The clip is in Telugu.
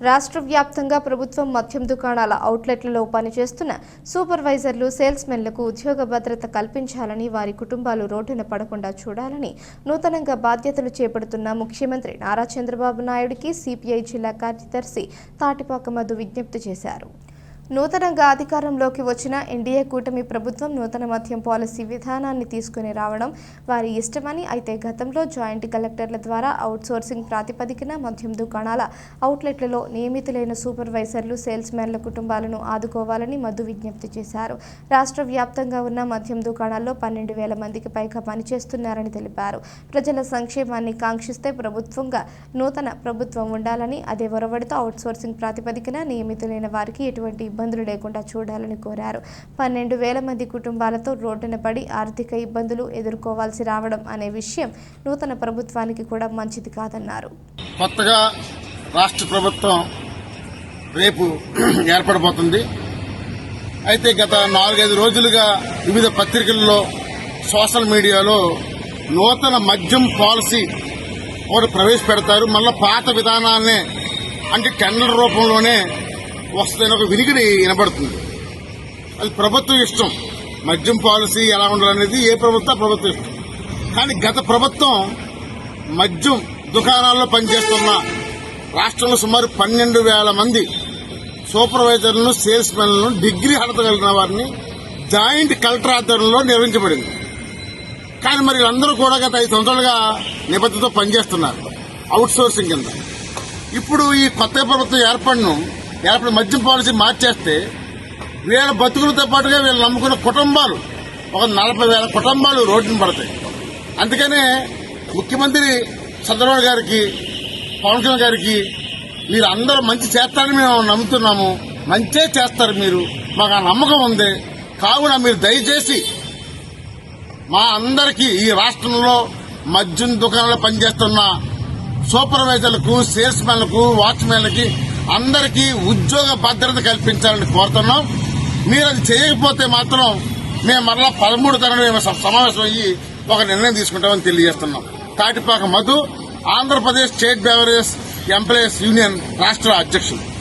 రాష్ట్ర వ్యాప్తంగా ప్రభుత్వం మద్యం దుకాణాల అవుట్లెట్లలో పనిచేస్తున్న సూపర్వైజర్లు, సేల్స్మెన్లకు ఉద్యోగ భద్రత కల్పించాలని, వారి కుటుంబాలు రోడ్డున పడకుండా చూడాలని నూతనంగా బాధ్యతలు చేపడుతున్న ముఖ్యమంత్రి నారా చంద్రబాబు నాయుడుకి సిపిఐ జిల్లా కార్యదర్శి తాటిపాక మధు విజ్ఞప్తి చేశారు. నూతనంగా అధికారంలోకి వచ్చిన ఎన్డీఏ కూటమి ప్రభుత్వం నూతన మద్యం పాలసీ విధానాన్ని తీసుకుని రావడం వారి ఇష్టమని, అయితే గతంలో జాయింట్ కలెక్టర్ల ద్వారా అవుట్సోర్సింగ్ ప్రాతిపదికన మద్యం దుకాణాల అవుట్లెట్లలో నియమితులైన సూపర్వైజర్లు, సేల్స్మెన్ల కుటుంబాలను ఆదుకోవాలని మధు విజ్ఞప్తి చేశారు. రాష్ట్ర వ్యాప్తంగా ఉన్న మద్యం దుకాణాల్లో 12,000 మందికి పైగా పనిచేస్తున్నారని తెలిపారు. ప్రజల సంక్షేమాన్ని కాంక్షిస్తే ప్రభుత్వంగా నూతన ప్రభుత్వం ఉండాలని, అదే ఒరవడితో అవుట్సోర్సింగ్ ప్రాతిపదికన నియమితులైన వారికి ఎటువంటి ఇబ్బందులు లేకుండా చూడాలని కోరారు. 12,000 మంది కుటుంబాలతో రోడ్డున పడి ఆర్థిక ఇబ్బందులు ఎదుర్కోవాల్సి రావడం అనే విషయం నూతన ప్రభుత్వానికి కూడా మంచిది కాదన్నారు. కొత్తగా రాష్ట్ర ప్రభుత్వం రేపు ఏర్పడబోతుంది. అయితే గత 4-5 రోజులుగా వివిధ పత్రికల్లో, సోషల్ మీడియాలో నూతన మద్యం పాలసీ ఒకటి ప్రవేశపెడతారు. మళ్ళా పాత విధానాన్నే, అంటే టెండర్ రూపంలోనే వస్తుందని ఒక వినికిడి వినబడుతుంది. అది ప్రభుత్వం ఇష్టం. మద్యం పాలసీ ఎలా ఉండాలనేది ఏ ప్రభుత్వం ఇష్టం. కానీ గత ప్రభుత్వం మద్యం దుకాణాల్లో పనిచేస్తున్న రాష్ట్రంలో సుమారు 12,000 మంది సూపర్వైజర్లను, సేల్స్మెన్లను, డిగ్రీ అర్హత కలిగిన వారిని జాయింట్ కలెక్టర్ ఆధ్వర్యంలో నిర్వహించబడింది. కానీ మరి అందరూ కూడా గత 5 సంవత్సరాలుగా నిబద్ధతతో పనిచేస్తున్నారు అవుట్ సోర్సింగ్ కింద. ఇప్పుడు ఈ కొత్త ప్రభుత్వం ఏర్పడిన మద్యం పాలసీ మార్చేస్తే వీళ్ళ బతుకులతో పాటుగా వీళ్ళు నమ్ముకున్న కుటుంబాలు, ఒక 40,000 కుటుంబాలు రోడ్డున పడతాయి. అందుకనే ముఖ్యమంత్రి చంద్రబాబు గారికి, పవన్ కళ్యాణ్ గారికి, మీరు అందరూ మంచి చేస్తారని మేము నమ్ముతున్నాము. మంచే చేస్తారు మీరు, మాకు ఆ నమ్మకం ఉంది. కావున మీరు దయచేసి మా అందరికీ ఈ రాష్ట్రంలో మద్యం దుకాణంలో పనిచేస్తున్న సూపర్వైజర్లకు, సేల్స్మెన్లకు, వాచ్మెన్లకి అందరికీ ఉద్యోగ భద్రత కల్పించాలని కోరుతున్నాం. మీరు అది చేయకపోతే మాత్రం మేము మరలా 13 తరగతి సమావేశం అయ్యి ఒక నిర్ణయం తీసుకుంటామని తెలియజేస్తున్నాం. Tatipaka Madhu, Andhra Pradesh state beverage employees union రాష్ట్ర అధ్యక్షులు.